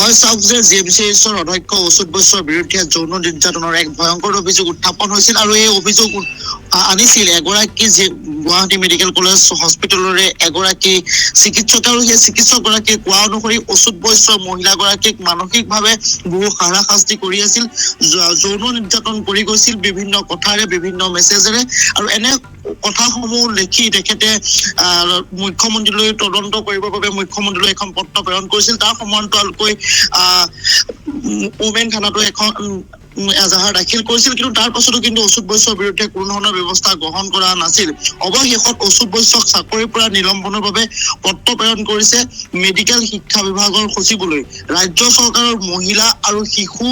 হয় চাওক যে জিএমচিএইচৰ অধ্যক্ষ অচ্যুত বৈশ্যৰ বিৰুদ্ধে যৌন নিৰ্যাতনৰ এক ভয়ংকৰ অভিযোগ উত্থাপন হৈছিল আৰু এই অভিযোগ আনিছিল এগৰাকী গুৱাহাটী মেডিকেল কলেজ হস্পিটেলৰে এগৰাকী চিকিৎসক আৰু সেই চিকিৎসকগৰাকীয়ে কোৱা অনুসৰি অচ্যুত বৈশ্যই মহিলাগৰাকীক মানসিকভাৱে বহু হাৰাশাস্তি কৰি আছিল, যৌন নিৰ্যাতন কৰি গৈছিল বিভিন্ন কথাৰে বিভিন্ন মেছেজেৰে আৰু এনে কথাসমূহ লিখি তেখেতে মুখ্যমন্ত্ৰীলৈ তদন্ত কৰিবৰ বাবে মুখ্যমন্ত্ৰীলৈ এখন পত্ৰ প্ৰেৰণ কৰিছিল। তাৰ সমান্তৰালকৈ উমেন থানাতো এখন এজাহাৰ দাখিল কৰিছিল, কিন্তু তাৰ পাছতো কিন্তু অচ্যুত বৈশ্যৰ বিৰুদ্ধে কোনো ধৰণৰ ব্যৱস্থা গ্ৰহণ কৰা নাছিল। অৱশেষত অচ্যুত বৈশ্যক চাকৰিৰ পৰা নিলম্বনৰ বাবে পত্ৰ প্ৰেৰণ কৰিছে মেডিকেল শিক্ষা বিভাগৰ সচিবলৈ। ৰাজ্য চৰকাৰৰ মহিলা আৰু শিশু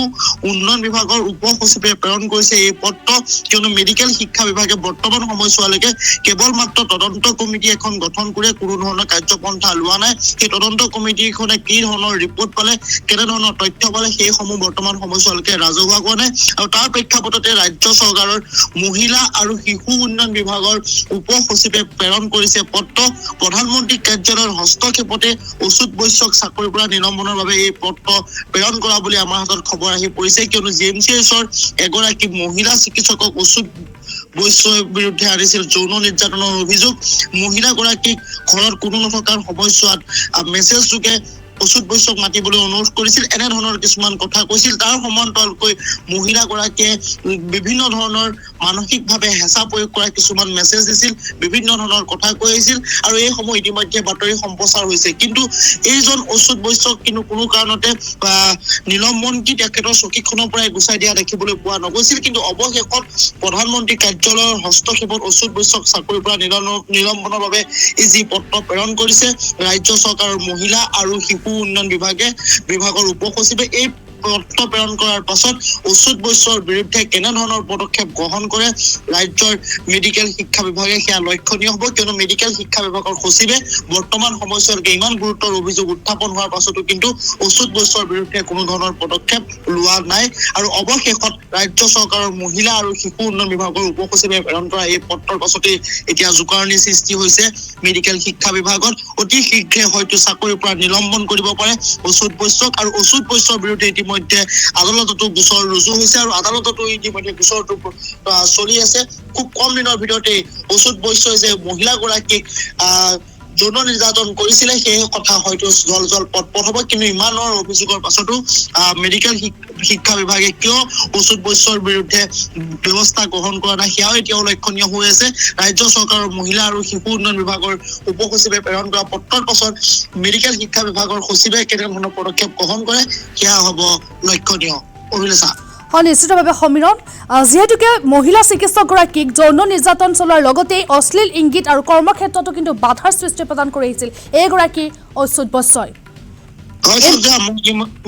উন্নয়ন বিভাগৰ উপ সচিবে প্ৰেৰণ কৰিছে এই পত্ৰ, কিয়নো মেডিকেল শিক্ষা বিভাগে বৰ্তমান সময়ছোৱালৈকে কেৱল মাত্ৰ তদন্ত কমিটি এখন গঠন কৰি কোনো ধৰণৰ কাৰ্যপন্থা লোৱা নাই। সেই তদন্ত কমিটিখনে কি ধৰণৰ ৰিপৰ্ট পালে, কেনেধৰণৰ তথ্য পালে, সেইসমূহ বৰ্তমান সময়ছোৱালৈকে ৰাজহুৱা কৰা নাই। আৰু তাৰ প্ৰেক্ষাপটতে ৰাজ্য চৰকাৰৰ মহিলা আৰু শিশু উন্নয়ন বিভাগৰ উপ সচিবে প্ৰেৰণ কৰিছে পত্ৰ। প্ৰধানমন্ত্ৰী কাৰ্যালয়ৰ হস্তক্ষেপতে অচ্যুত বৈশ্যক চাকৰিৰ পৰা নিলম্বনৰ বাবে এই পত্ৰ প্ৰেৰণ কৰা বুলি আমাৰ হাতত খবৰ আহি পৰিছে, কিয়নো জিএমচিএইচৰ এগৰাকী মহিলা চিকিৎসকক অচ্যুত বৈশ্যৰ বিৰুদ্ধে আনিছিল যৌন নিৰ্যাতনৰ অভিযোগ। মহিলাগৰাকীক ঘৰত কোনো নথকাৰ সময়ছোৱাত মেছেজ যোগে অচ্যুত বৈশ্যক মাতিবলৈ অনুৰোধ কৰিছিল, এনেধৰণৰ কিছুমান কথা কৈছিল। তাৰ সমান্তৰালকৈ মহিলাগৰাকীয়ে বিভিন্ন ধৰণৰ মানসিকভাৱে হেঁচা প্ৰয়োগ কৰা কিছুমান মেছেজ দিছিল, বিভিন্ন ধৰণৰ কথা কৈ আহিছিল আৰু এইসমূহ ইতিমধ্যে বাতৰি সম্প্ৰচাৰ হৈছে। কিন্তু এইজন অচ্যুত বৈশ্যক কিন্তু কোনো কাৰণতে নিলম্বন কি তেখেতৰ চকীখনৰ পৰাই গুচাই দিয়া দেখিবলৈ পোৱা নগৈছিল। কিন্তু অৱশেষত প্ৰধানমন্ত্ৰী কাৰ্যালয়ৰ হস্তক্ষেপত অচ্যুত বৈশ্যক চাকৰিৰ পৰা নিলম্বনৰ বাবে এই যি পত্ৰ প্ৰেৰণ কৰিছে ৰাজ্য চৰকাৰৰ মহিলা আৰু শিশু উন্নয়ন বিভাগৰ উপ সচিবে। এই পত্ৰ প্ৰেৰণ কৰাৰ পাছত অচ্যুত বৈশ্যৰ বিৰুদ্ধে কেনেধৰণৰ পদক্ষেপ গ্ৰহণ কৰে ৰাজ্যৰ মেডিকেল শিক্ষা বিভাগে সেয়া লক্ষণীয় হ'ব, কিয়নো মেডিকেল শিক্ষা বিভাগৰ সচিবে বৰ্তমান সময়ছোৱালৈকে ইমান গুৰুতৰ অভিযোগ উত্থাপন হোৱাৰ পাছতো কিন্তু অচ্যুত বৈশ্যৰ বিৰুদ্ধে কোনো ধৰণৰ পদক্ষেপ লোৱা নাই। আৰু অৱশেষত ৰাজ্য চৰকাৰৰ মহিলা আৰু শিশু উন্নয়ন বিভাগৰ উপ সচিবে প্ৰেৰণ কৰা এই পত্ৰৰ পাছতে এতিয়া জোকাৰণিৰ সৃষ্টি হৈছে মেডিকেল শিক্ষা বিভাগত। অতি শীঘ্ৰে হয়তো চাকৰিৰ পৰা নিলম্বন কৰিব পাৰে অচ্যুত বৈশ্যক। আৰু অচ্যুত বৈশ্যৰ বিৰুদ্ধে ইতিমধ্যে আদালততো গোচৰ ৰুজু হৈছে আৰু আদালততো ইতিমধ্যে গোচৰটো চলি আছে। খুব কম দিনৰ ভিতৰতে অচ্যুত বৈশ্যই যে মহিলাগৰাকীক যৌন নিৰ্যাতন কৰিছিলে সেই কথা হয়তো জল পট হ'ব। কিন্তু ইমানৰ অভিযোগৰ পাছতো মেডিকেল শিক্ষা বিভাগে কিয় অচ্যুত বৈশ্যৰ বিৰুদ্ধে ব্যৱস্থা গ্ৰহণ কৰা নাই সেয়াও এতিয়াও লক্ষণীয় হৈ আছে। ৰাজ্য চৰকাৰৰ মহিলা আৰু শিশু উন্নয়ন বিভাগৰ উপ সচিবে প্ৰেৰণ কৰা পত্ৰৰ পাছত মেডিকেল শিক্ষা বিভাগৰ সচিবে কেনেধৰণৰ পদক্ষেপ গ্ৰহণ কৰে সেয়া হ'ব লক্ষণীয়। অভিলেষা হয়, নিশ্চিতভাৱে সমীৰণ, যিহেতুকে মহিলা চিকিৎসকগৰাকীক যৌন নিৰ্যাতন চলোৱাৰ লগতে অশ্লীল ইংগিত আৰু কৰ্মক্ষেত্ৰতো কিন্তু বাধাৰ সৃষ্টি প্ৰদান কৰি আহিছিল এইগৰাকী অচ্যুত বৈশ্যই।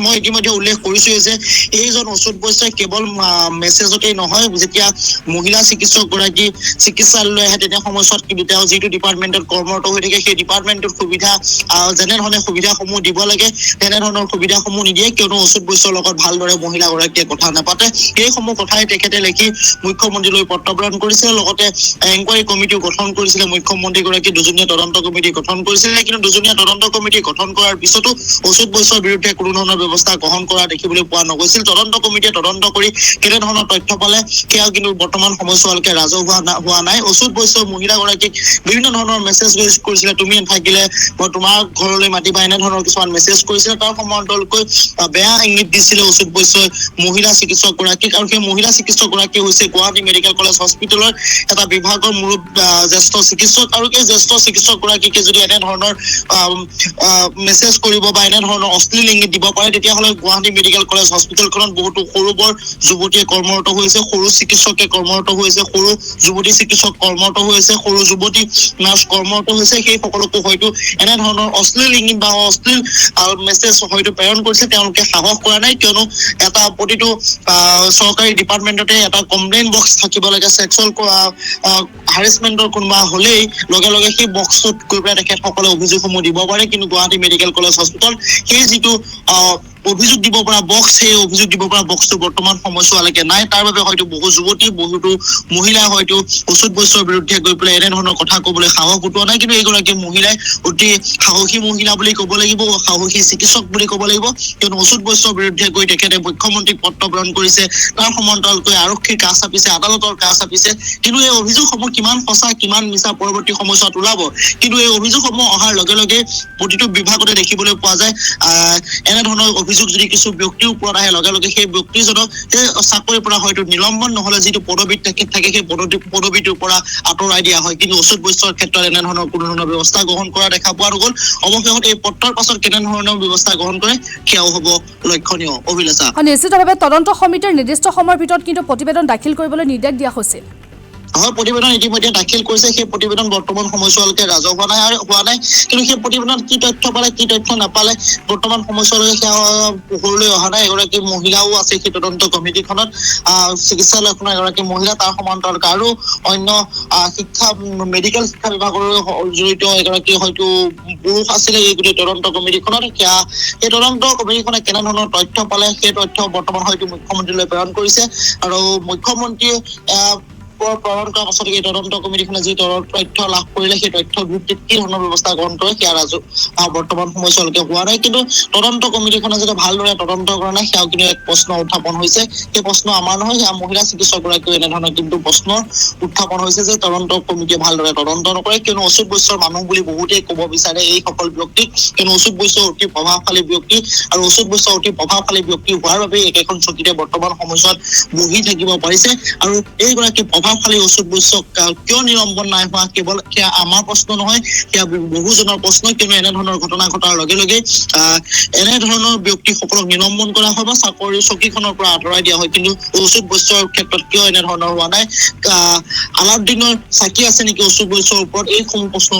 মই ইতিমধ্যে উল্লেখ কৰিছো যে এইজন অচ্যুত বৈশ্যই কেৱল মেছেজতেই নহয়, যেতিয়া মহিলা চিকিৎসক গৰাকী চিকিৎসালয়লৈ আহে তেনে সময়ছোৱাত কিন্তু তেওঁ যিটো ডিপাৰ্টমেণ্টত কৰ্মৰত হৈ থাকে সেই ডিপাৰ্টমেণ্টৰ সুবিধা যেনেধৰণে সুবিধাসমূহ দিব লাগে তেনেধৰণৰ সুবিধাসমূহ নিদিয়ে, কিয়নো অচ্যুত বৈশ্যৰ লগত ভালদৰে মহিলাগৰাকীয়ে কথা নাপাতে। এইসমূহ কথাই তেখেতে লিখি মুখ্যমন্ত্ৰীলৈ পত্ৰ প্ৰেৰণ কৰিছিলে, লগতে এনকুৱাৰী কমিটিও গঠন কৰিছিলে। মুখ্যমন্ত্ৰীগৰাকী দুজনীয়া তদন্ত কমিটি গঠন কৰিছিলে, কিন্তু দুজনীয়া তদন্ত কমিটি গঠন কৰাৰ পিছতো অচ্যুত বৈশ্যৰ বিৰুদ্ধে কোনো ধৰণৰ ব্যৱস্থা গ্ৰহণ কৰা দেখিবলৈ পোৱা নগৈছিল। তদন্ত কমিটিয়ে তদন্ত কৰি কেনেধৰণৰ তথ্য পালে সেয়া কিন্তু বৰ্তমান সময়ছোৱালৈকে ৰাজহুৱা হোৱা নাই। অচ্যুত বৈশ্যই মহিলাগৰাকীক বিভিন্ন ধৰণৰ মেছেজ কৰিছিলে, তুমি থাকিলে মই তোমাৰ ঘৰলৈ মাতিবা, এনেধৰণৰ কিছুমান মেছেজ কৰিছিলে। তাৰ সমান্তৰালকৈ বেয়া ইংগিত দিছিলে অচ্যুত বৈশ্যই মহিলা চিকিৎসক গৰাকীক। আৰু সেই মহিলা চিকিৎসক গৰাকী হৈছে গুৱাহাটী মেডিকেল কলেজ হস্পিটেলৰ এটা বিভাগৰ জ্যেষ্ঠ চিকিৎসক। আৰু এই জ্যেষ্ঠ চিকিৎসক গৰাকীকে যদি এনেধৰণৰ মেছেজ কৰিব বা এনেধৰণৰ অশ্লীল ইংগিত দিব পাৰে তেতিয়াহ'লে গুৱাহাটী মেডিকেল কলেজ হস্পিটেলখনত বহুতো সৰু বৰ যুৱতীয়ে কৰ্মৰত হৈছে, সৰু চিকিৎসকে কৰ্মৰত হৈছে, সৰু যুৱতী চিকিৎসক কৰ্মৰত হৈছে, সৰু যুৱতী নাৰ্ছ কৰ্মৰত হৈছে। সেই সকলোকো হয়তো এনেধৰণৰ অশ্লীল ইংগিত বা অশ্লীল মেছেজ হয়তো প্ৰেৰণ কৰিছে। তেওঁলোকে সাহস কৰা নাই, কিয়নো এটা প্ৰতিটো চৰকাৰী ডিপাৰ্টমেণ্টতে এটা কমপ্লেইন বক্স থাকিব লাগে। ছেক্সুৱেল হাৰেছমেণ্টৰ কোনোবা হ'লেই লগে লগে সেই বক্সটোত গৈ পেলাই তেখেতসকলে অভিযোগসমূহ দিব পাৰে। কিন্তু গুৱাহাটী মেডিকেল কলেজ হস্পিটেল সেই যিটো অভিযোগ দিব পৰা বক্স, সেই অভিযোগ দিব পৰা বক্সটো বৰ্তমান সময়ছোৱালৈকে নাই। তাৰ বাবে হয়তো বহু যুৱতী বহুতো মহিলাই হয়তো অচ্যুত বৈশ্যৰ বিৰুদ্ধে গৈ পেলাই এনেধৰণৰ কথা ক'বলৈ সাহস গোটোৱা নাই। কিন্তু এইগৰাকী মহিলাই অতি সাহসী মহিলা বুলি ক'ব লাগিব, সাহসী চিকিৎসক বুলি ক'ব লাগিব, কিয়নো অচ্যুত বৈশ্যৰ বিৰুদ্ধে গৈ তেখেতে মুখ্যমন্ত্ৰীক পত্ৰ প্ৰেৰণ কৰিছে, তাৰ সমান্তৰালকৈ আৰক্ষীৰ কাষ চাপিছে, আদালতৰ কাষ চাপিছে। কিন্তু এই অভিযোগসমূহ কিমান সঁচা কিমান মিছা পৰৱৰ্তী সময়ছোৱাত ওলাব। কিন্তু এই অভিযোগসমূহ অহাৰ লগে লগে প্ৰতিটো বিভাগতে দেখিবলৈ পোৱা যায় এনেধৰণৰ অভিযোগ যদি কিছু ব্যক্তিৰ ওপৰত আহে, লগে লগে সেই ব্যক্তিজনক সেই চাকৰিৰ পৰা হয়তো নিলম্বন নহলে যিটো পদবীত থাকে সেই পদবীটোৰ পৰা আঁতৰাই দিয়া হয়। কিন্তু অচ্যুত বৈশ্যৰ ক্ষেত্ৰত এনেধৰণৰ কোনো ধৰণৰ ব্যৱস্থা গ্ৰহণ কৰা দেখা পোৱা নগ'ল। অৱশেষত এই পত্ৰৰ পাছত কেনেধৰণৰ ব্যৱস্থা গ্ৰহণ কৰে সেয়াও হ'ব লক্ষণীয়। অভিলাষা, নিশ্চিতভাৱে তদন্ত সমিতিৰ নিৰ্দিষ্ট সময়ৰ ভিতৰত কিন্তু প্ৰতিবেদন দাখিল কৰিবলৈ নিৰ্দেশ দিয়া হৈছিল। হয়, প্ৰতিবেদন ইতিমধ্যে দাখিল কৰিছে। সেই প্ৰতিবেদন বৰ্তমান সময়ছোৱালৈকে ৰাজহুৱা হোৱা নাই। কিন্তু সেই প্ৰতিবেদনত কি তথ্য পালে কি তথ্য নাপালে বৰ্তমান সময়ছোৱালৈকে সেয়া পোহৰলৈ অহা নাই। এগৰাকী মহিলাও আছে সেই তদন্ত কমিটিখনত, চিকিৎসালয়খনৰ এগৰাকী মহিলা, তাৰ সমান্তৰালকৈ আৰু অন্য মেডিকেল শিক্ষা বিভাগৰ জড়িত এগৰাকী হয়তো পুৰুষ আছিলে এই গোটেই তদন্ত কমিটিখনত। সেই তদন্ত কমিটিখনে কেনেধৰণৰ তথ্য পালে সেই তথ্য বৰ্তমান হয়তো মুখ্যমন্ত্ৰীলৈ প্ৰেৰণ কৰিছে। আৰু মুখ্যমন্ত্ৰীয়ে প্ৰেৰণ কৰাৰ পাছত এই তদন্ত কমিটিখনে যি তথ্য লাভ কৰিলে সেই তথ্যৰ ভিত্তিত কি ধৰণৰ ব্যৱস্থা গ্ৰহণ কৰে সেয়া বৰ্তমান সময়ছোৱালৈকে হোৱা নাই। কিন্তু তদন্ত কমিটিখনে যদি ভালদৰে তদন্ত কৰা নাই সেয়াও কিন্তু এক প্ৰশ্ন উত্থাপন হৈছে। সেই প্ৰশ্ন আমাৰ নহয়, সেয়া মহিলা চিকিৎসকগৰাকীও এনেধৰণৰ কিন্তু প্ৰশ্ন উত্থাপন হৈছে যে তদন্ত কমিটিয়ে ভালদৰে তদন্ত নকৰে। কিয়নো অচ্যুত বৈশ্যৰ মানুহ বুলি বহুতেই ক'ব বিচাৰে এইসকল ব্যক্তিক, কিয়নো অচ্যুত বৈশ্য অতি প্ৰভাৱশালী ব্যক্তি আৰু অচ্যুত বৈশ্য অতি প্ৰভাৱশালী ব্যক্তি হোৱাৰ বাবে একেখন চকীতে বৰ্তমান সময়ছোৱাত বহি থাকিব পাৰিছে। আৰু এইগৰাকী প্ৰভাৱশালী অচ্যুত বৈশ্যক কিয় নিলম্বন নাই হোৱা কেৱল সেয়া আমাৰ প্ৰশ্ন নহয়, সেয়া বহুজনৰ প্ৰশ্ন। কিয়নো এনেধৰণৰ ঘটনা ঘটাৰ লগে লগে এনেধৰণৰ ব্যক্তিসকলক নিলম্বন কৰা হয় বা চাকৰি চকীখনৰ পৰা আঁতৰাই দিয়া হয়। কিন্তু অচ্যুত বৈশ্যৰ ক্ষেত্ৰত কিয় এনেধৰণৰ হোৱা নাই? আলাউদ্দিনৰ চাকি আছে নেকি অচ্যুত বৈশ্যৰ ওপৰত? এইসমূহ প্ৰশ্ন